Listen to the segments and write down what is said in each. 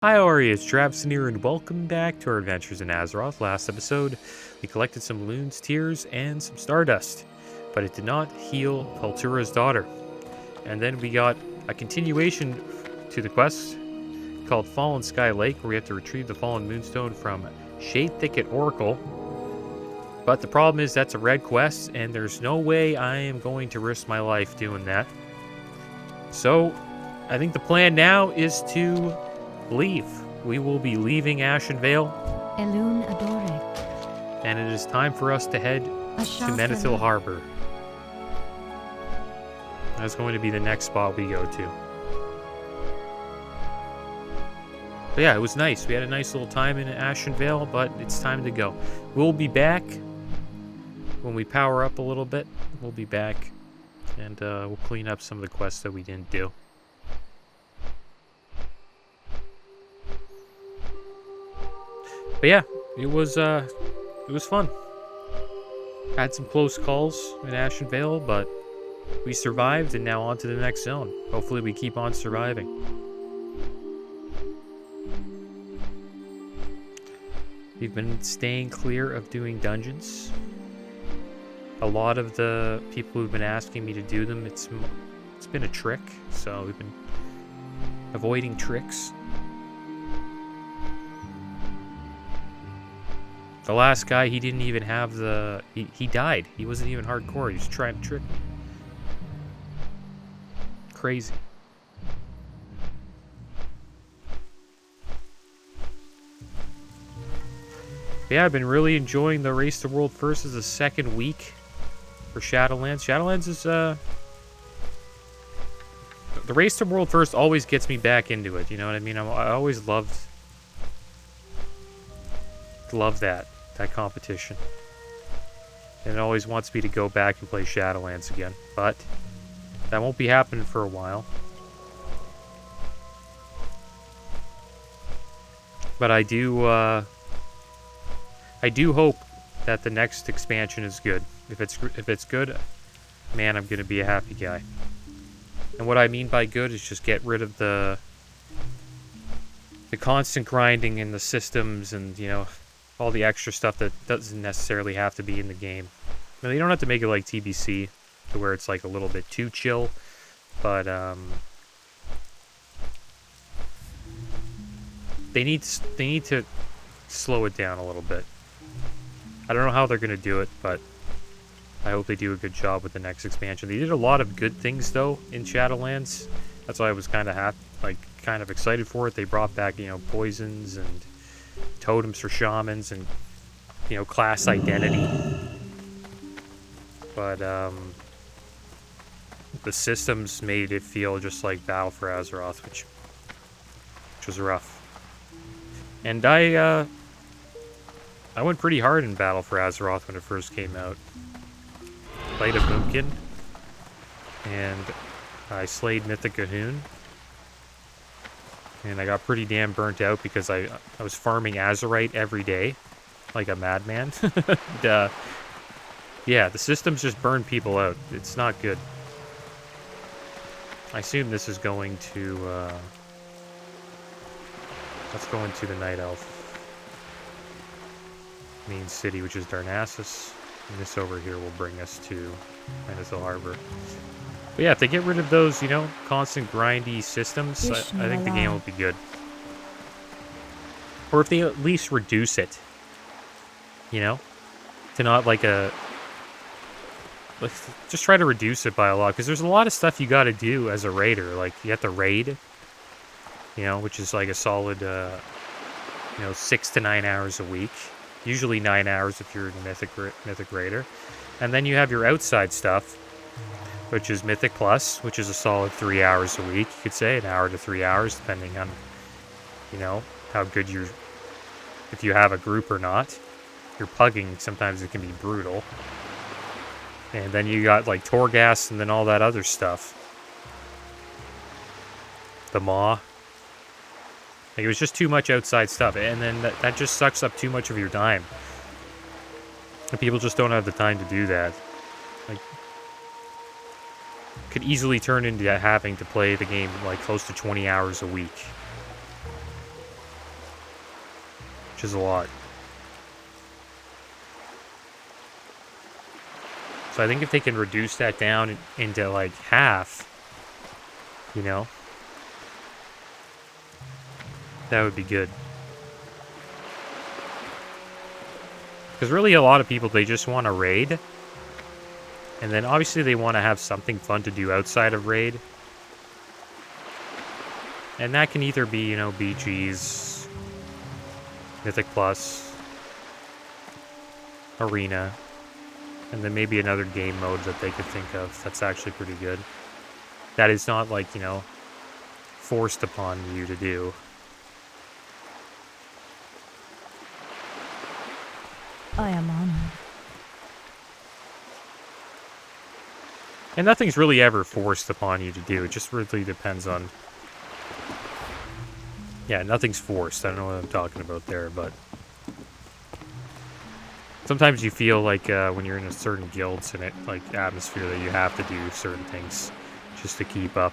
Hi, how are you? It's Drabson here, and welcome back to our adventures in Azeroth. Last episode, we collected some Loon's Tears and some Stardust, but it did not heal Peltura's daughter. And then we got a continuation to the quest called Fallen Sky Lake, where we have to retrieve the Fallen Moonstone from Shade Thicket Oracle. But the problem is that's a red quest, and there's no way I am going to risk my life doing that. So, I think the plan now is to leave. We will be leaving Ashen Vale. Elune Adore. And it is time for us to head to Menethil Harbor. That's going to be the next spot we go to. But yeah, it was nice. We had a nice little time in Ashen Vale, but it's time to go. We'll be back when we power up a little bit. We'll be back and we'll clean up some of the quests that we didn't do. But yeah, it was fun. Had some close calls in Ashen Vale, but we survived, and now on to the next zone. Hopefully we keep on surviving. We've been staying clear of doing dungeons. A lot of the people who've been asking me to do them, it's been a trick, so we've been avoiding tricks. The last guy, he didn't even have the... He died. He wasn't even hardcore. He was trying to trick me. Crazy. But yeah, I've been really enjoying the Race to World First as the second week for Shadowlands. Shadowlands is... The Race to World First always gets me back into it. You know what I mean? I always loved that competition, and it always wants me to go back and play Shadowlands again, but that won't be happening for a while. But I do hope that the next expansion is good. If it's good, man, I'm gonna be a happy guy. And what I mean by good is just get rid of the constant grinding in the systems and, you know, all the extra stuff that doesn't necessarily have to be in the game. I mean, you don't have to make it like TBC, to where it's like a little bit too chill, but they need to slow it down a little bit. I don't know how they're gonna do it, but I hope they do a good job with the next expansion. They did a lot of good things though in Shadowlands. That's why I was kind of excited for it. They brought back, you know, poisons and totems for shamans and, you know, class identity. But the systems made it feel just like Battle for Azeroth, which was rough. And I went pretty hard in Battle for Azeroth when it first came out. Played a Boomkin, and I slayed Mythic Cahoon. And I got pretty damn burnt out because I was farming Azerite every day, like a madman. And, yeah, the systems just burn people out. It's not good. I assume this is going to... let's go into the Night Elf main city, which is Darnassus. And this over here will bring us to Menethil Harbor. But yeah, if they get rid of those, you know, constant grindy systems, I think the game will be good. Or if they at least reduce it, you know, to not like just try to reduce it by a lot, because there's a lot of stuff you got to do as a raider. Like, you have to raid, you know, which is like a solid, you know, 6 to 9 hours a week. Usually 9 hours if you're a Mythic Raider. And then you have your outside stuff, which is Mythic Plus, which is a solid 3 hours a week, you could say, 1 hour to 3 hours, depending on, you know, how good if you have a group or not. Your pugging, sometimes it can be brutal. And then you got, like, Torghast and then all that other stuff. The Maw. Like, it was just too much outside stuff, and then that just sucks up too much of your time. And people just don't have the time to do that. Like, could easily turn into having to play the game like close to 20 hours a week. which is a lot. So I think if they can reduce that down into like half, you know, that would be good. Because really a lot of people, they just want to raid. And then obviously they want to have something fun to do outside of raid. And that can either be, you know, BGs, Mythic Plus, Arena, and then maybe another game mode that they could think of that's actually pretty good. That is not like, you know, forced upon you to do. I am honored. And nothing's really ever forced upon you to do. It just really depends on... Yeah, nothing's forced. I don't know what I'm talking about there, but... Sometimes you feel like when you're in a certain guilds and like atmosphere that you have to do certain things just to keep up.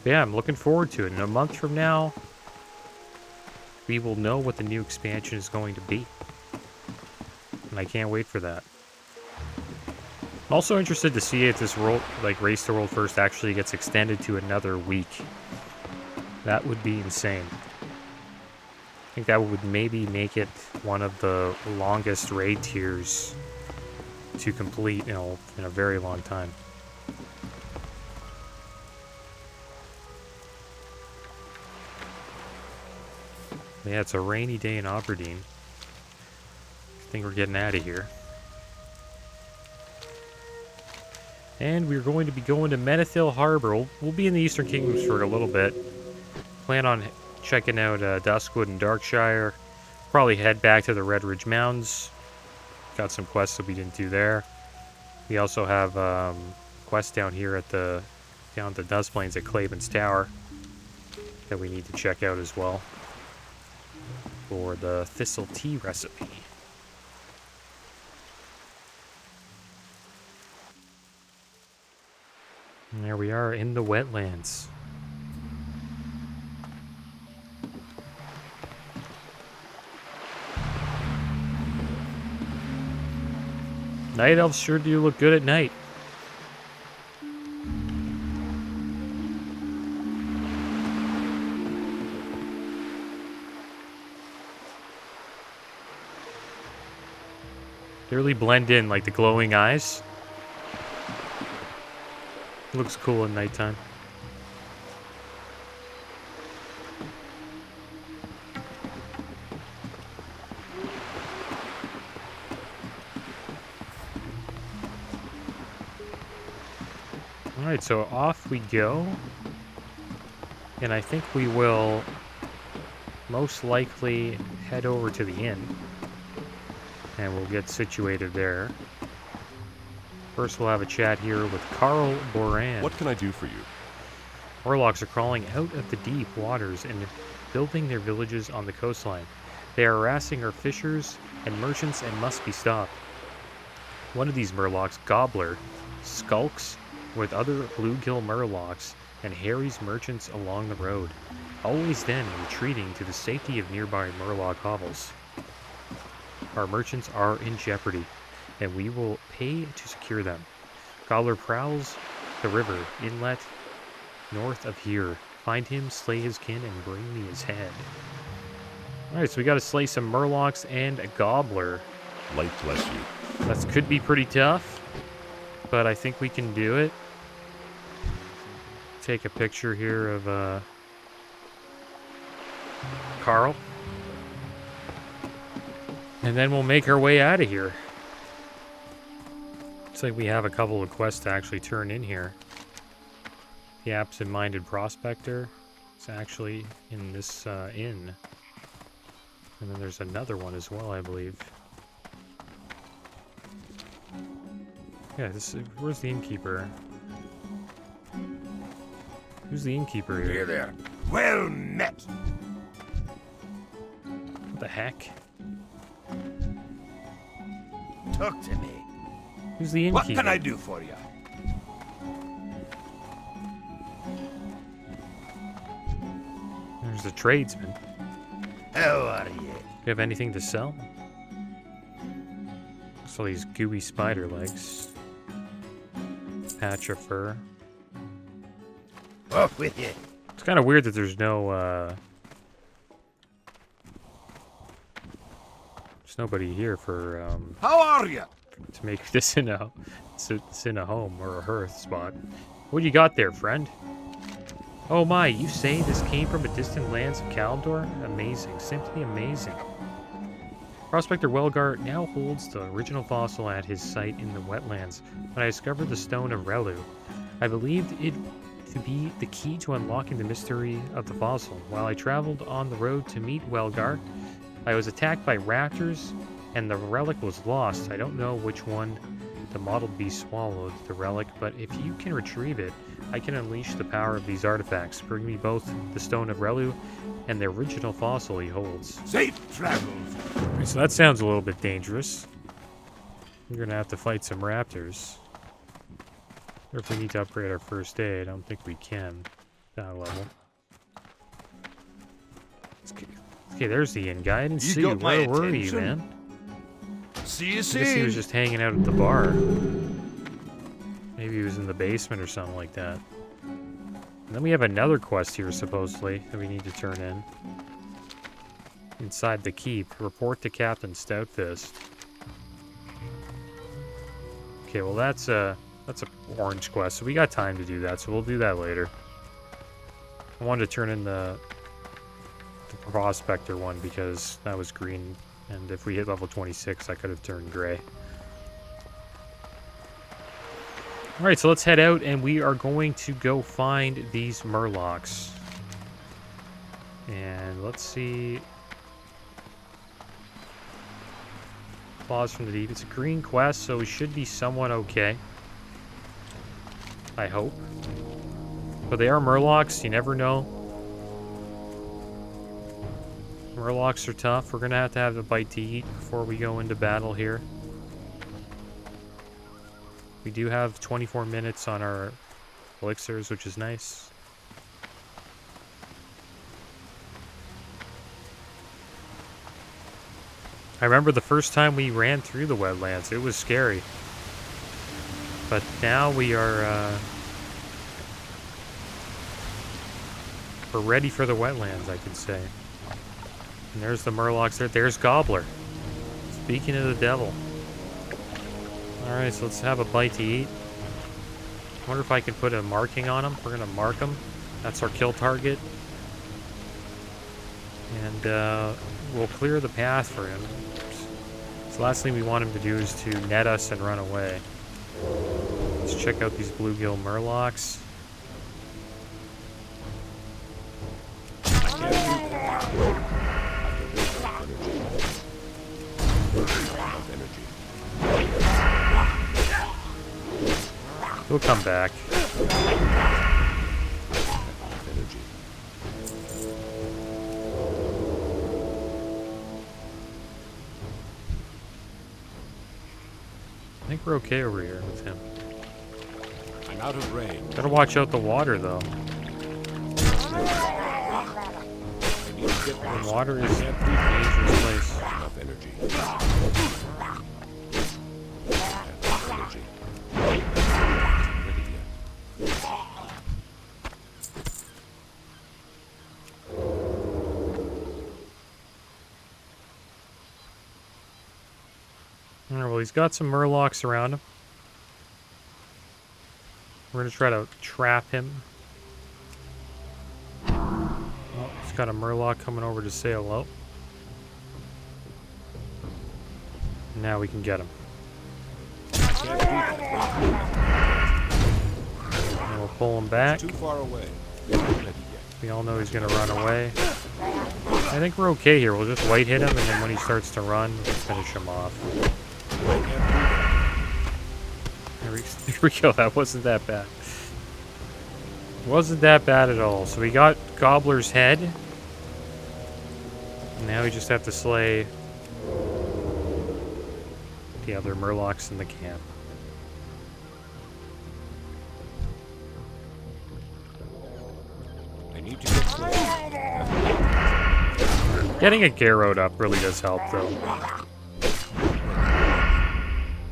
Yeah, I'm looking forward to it. In a month from now, we will know what the new expansion is going to be. And I can't wait for that. I'm also interested to see if this world, like Race to World First, actually gets extended to another week. That would be insane. I think that would maybe make it one of the longest raid tiers to complete, you know, in a very long time. Yeah, it's a rainy day in Aberdeen. I think we're getting out of here. And we're going to be going to Menethil Harbor. We'll be in the Eastern Kingdoms for a little bit. Plan on checking out Duskwood and Darkshire. Probably head back to the Red Ridge Mountains. Got some quests that we didn't do there. We also have quests down here at down at the Dust Plains at Claven's Tower that we need to check out as well for the Thistle Tea recipe. And there we are in the Wetlands. Night elves sure do look good at night. They really blend in, like the glowing eyes. Looks cool at nighttime. Alright, so off we go. And I think we will most likely head over to the inn. And we'll get situated there. First, we'll have a chat here with Carl Boran. What can I do for you? Murlocs are crawling out of the deep waters and building their villages on the coastline. They are harassing our fishers and merchants and must be stopped. One of these Murlocs, Gobbler, skulks with other Bluegill Murlocs and harries merchants along the road, always then retreating to the safety of nearby Murloc hovels. Our merchants are in jeopardy, and we will pay to secure them. Gobbler prowls the river inlet north of here. Find him, slay his kin, and bring me his head. Alright, so we gotta slay some Murlocs and a Gobbler. Light bless you. That could be pretty tough, but I think we can do it. Take a picture here of Carl. And then we'll make our way out of here. Looks like we have a couple of quests to actually turn in here. The Absent-Minded Prospector is actually in this inn. And then there's another one as well, I believe. Yeah, where's the Innkeeper? Who's the Innkeeper here? Hey there. Well met. What The heck? Talk to me. Who's the innkeeper? What can I do for you? There's the tradesman. How are you? Do you have anything to sell? Looks all these gooey spider legs. Patch of fur. Off with you. It's kind of weird that there's no, there's nobody here for, How are you? to make this in a, it's in a home or a hearth spot. What do you got there, friend? Oh my, you say this came from a distant lands of Kalimdor? Amazing, simply amazing. Prospector Welgar now holds the original fossil at his site in the Wetlands. When I discovered the Stone of Relu, I believed it to be the key to unlocking the mystery of the fossil. While I traveled on the road to meet Welgar, I was attacked by raptors, and the relic was lost. I don't know which one the mottled beast swallowed, the relic, but if you can retrieve it, I can unleash the power of these artifacts. Bring me both the Stone of Relu and the original fossil he holds. Safe travels. Okay, so that sounds a little bit dangerous. We're gonna have to fight some raptors. Or if we need to upgrade our first aid, I don't think we can. That level. Okay, there's the inn guy. I didn't see you. got my Where were you, attention. man? See you I guess he soon. was just hanging out at the bar. Maybe he was in the basement or something like that. And then we have another quest here, supposedly, that we need to turn in. Inside the keep. Report to Captain Stoutfist. Okay, well that's a orange quest, so we got time to do that, so we'll do that later. I wanted to turn in the Prospector one because that was green, and if we hit level 26, I could have turned gray. Alright, so let's head out, and we are going to go find these Murlocs. And let's see. Claws from the Deep. It's a green quest, so we should be somewhat okay. I hope. But they are Murlocs, you never know. Murlocs are tough. We're gonna have a bite to eat before we go into battle here. We do have 24 minutes on our elixirs, which is nice. I remember the first time we ran through the Wetlands, it was scary. But now we are, we're ready for the Wetlands, I can say. And there's the Murlocs there. There's Gobbler. Speaking of the devil. Alright, so let's have a bite to eat. I wonder if I can put a marking on him. We're going to mark him. That's our kill target. And we'll clear the path for him. So the last thing we want him to do is to net us and run away. Let's check out these Bluegill Murlocs. We'll come back. I think we're okay over here with him. I'm out of range. Gotta watch out the water, though. I need to get The water is a dangerous place. enough energy. Energy. Ready yet. Alright, well, he's got some Murlocs around him. We're gonna try to trap him. Oh, he's got a Murloc coming over to say hello. Now we can get him. And we'll pull him back. Too far away. Ready yet. We all know he's gonna run away. I think we're okay here. We'll just white hit him, and then when he starts to run, we'll finish him off. I can't do that. There we go. That wasn't that bad. Wasn't that bad at all. So we got Gobbler's head. Now we just have to slay the other Murlocs in the camp. I need to get closer. Getting a Garrod up really does help, though.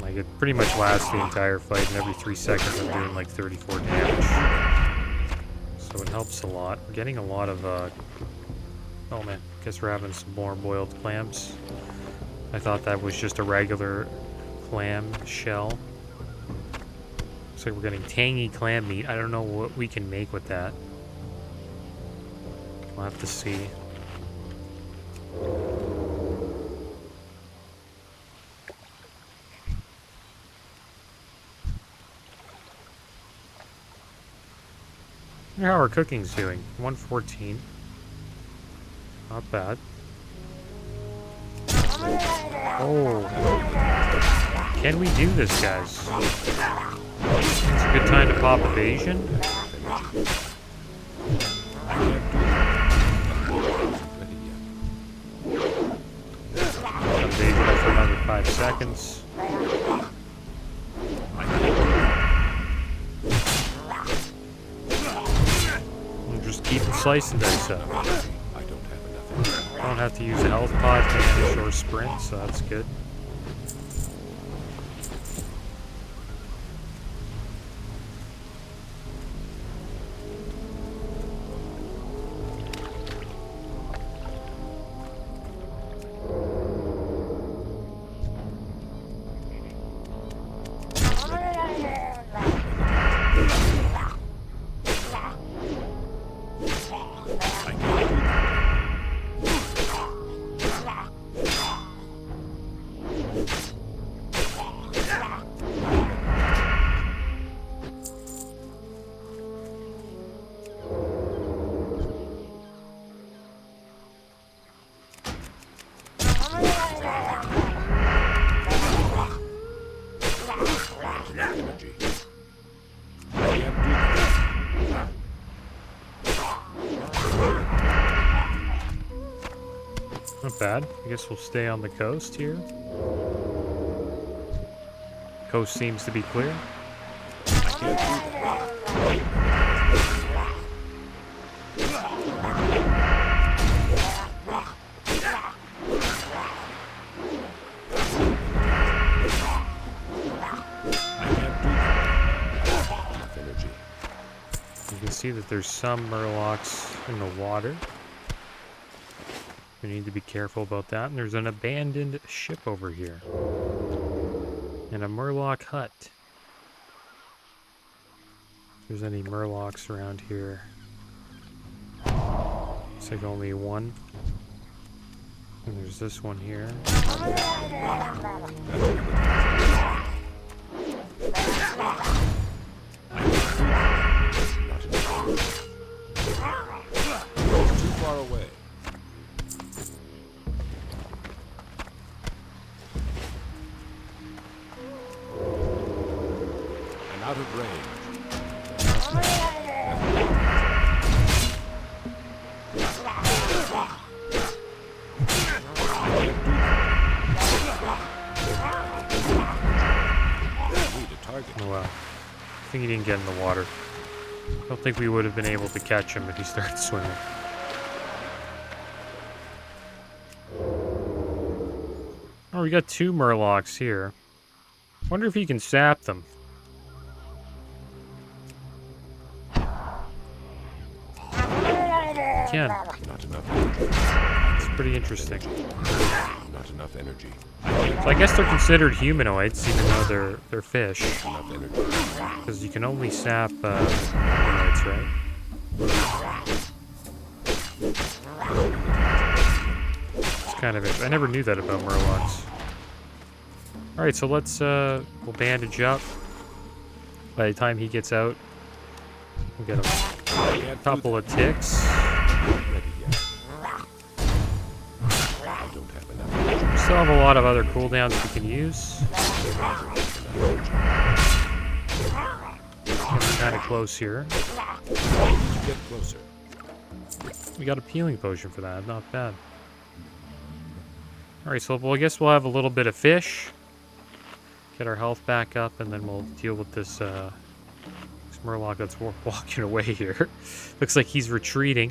Like, it pretty much lasts the entire fight, and every 3 seconds I'm doing like 34 damage. So it helps a lot. We're getting a lot of, oh man, guess we're having some more boiled clams. I thought that was just a regular clam shell. Looks like we're getting tangy clam meat. I don't know what we can make with that. We'll have to see. How our cooking's doing. 114. Not bad. Oh. Can we do this, guys? It's a good time to pop evasion. Evasion up for another 5 seconds. Just keep it slice and dice up. I don't have enough. I don't have to use a health pod, vanish, or sprint, so that's good. Not bad. I guess we'll stay on the coast here. Coast seems to be clear. I can't do that. You can see that there's some Murlocs in the water. We need to be careful about that. And there's an abandoned ship over here. And a Murloc hut. If there's any Murlocs around here. Looks like only one. And there's this one here. Too far away. I'm out of range. Oh wow. I think he didn't get in the water. I don't think we would have been able to catch him if he started swimming. Oh, we got 2 Murlocs here. Wonder if you can sap them. Can. Not enough energy. It's pretty interesting. Not enough energy. So I guess they're considered humanoids, even though they're fish. Enough energy. Because you can only sap humanoids, right? It's kind of interesting. I never knew that about Murlocs. Alright, so let's, we'll bandage up. By the time he gets out, we'll get a couple of ticks. Ready yet. I don't have enough. We still have a lot of other cooldowns we can use. Getting kind of close here. Get closer. We got a peeling potion for that, not bad. Alright, so well, I guess we'll have a little bit of fish. Get our health back up, and then we'll deal with this, this Murloc that's walking away here. Looks like he's retreating.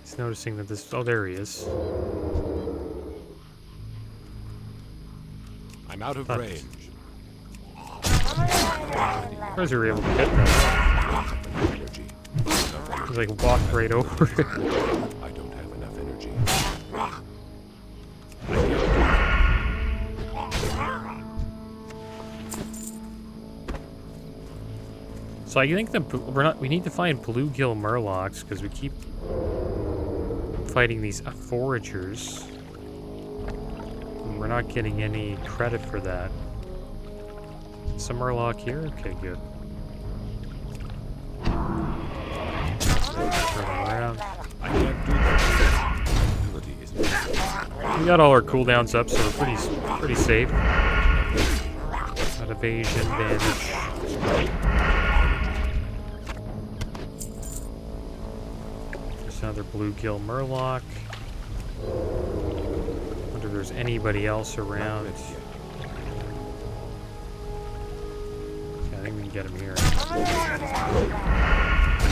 He's noticing that this... Oh, there he is. I'm out of But- range. Where's we were able to get that? Energy. He's like walked right over it. I don't have enough energy. So I think we need to find Bluegill Murlocs because we keep fighting these foragers. And we're not getting any credit for that. Some Murloc here? Okay, good. Turn around. I can't do that. Ability isn't We got all our cooldowns up, so we're pretty safe. Got evasion, damage. There's another Bluegill Murloc. Wonder if there's anybody else around. I think we can get him here. I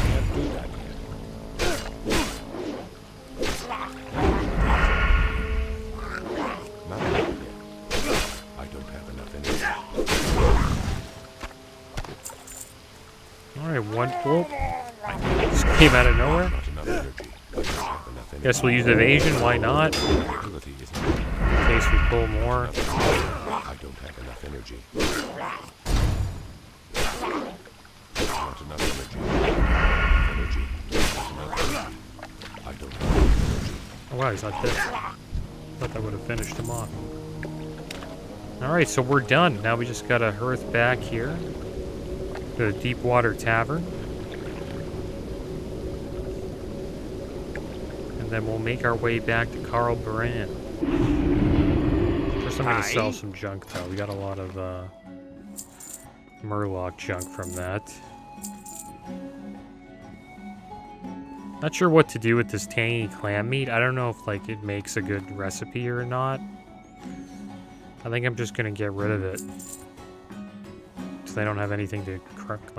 can't do that yet. Not yet. I don't have enough energy. Alright, one whoop. Just came out of nowhere. Not enough energy. I don't have enough energy. Guess we'll use evasion, why not? Ability isn't In case we pull more. I don't have enough energy. Not enough energy. Energy. Not enough energy. I don't have enough energy. Oh wow, he's not dead. Thought that would have finished him off. Alright, so we're done. Now we just gotta hearth back here. To the Deepwater Tavern. And then we'll make our way back to Carl Baran. First I'm gonna sell some junk though. We got a lot of Murloc junk from that. Not sure what to do with this tangy clam meat. I don't know if like it makes a good recipe or not. I think I'm just gonna get rid of it. So I don't have anything to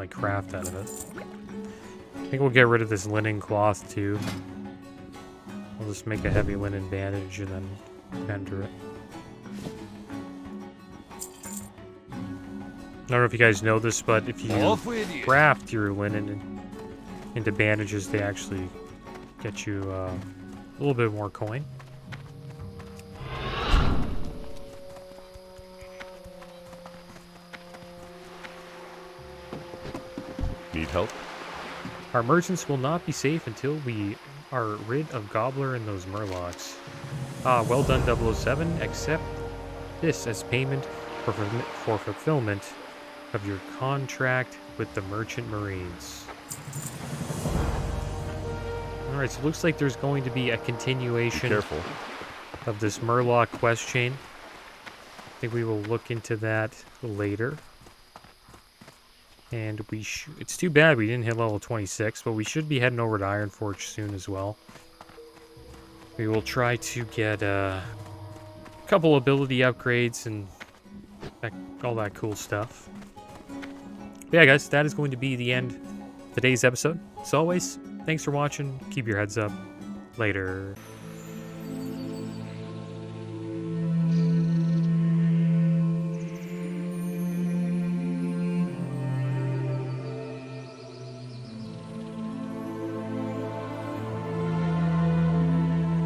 craft out of it. I think we'll get rid of this linen cloth too. We'll just make a heavy linen bandage and then render it. I don't know if you guys know this, but if you Off with you. craft your linen into bandages, they actually get you a little bit more coin. Need help? Our merchants will not be safe until we are rid of Gobbler and those Murlocs. Ah, well done 007. Accept this as payment for fulfillment of your contract with the Merchant Marines. Alright, so it looks like there's going to be a continuation Careful. of this Murloc quest chain. I think we will look into that later. And it's too bad we didn't hit level 26, but we should be heading over to Ironforge soon as well. We will try to get a couple ability upgrades and all that cool stuff. But yeah, guys, that is going to be the end of today's episode. As always, thanks for watching. Keep your heads up. Later.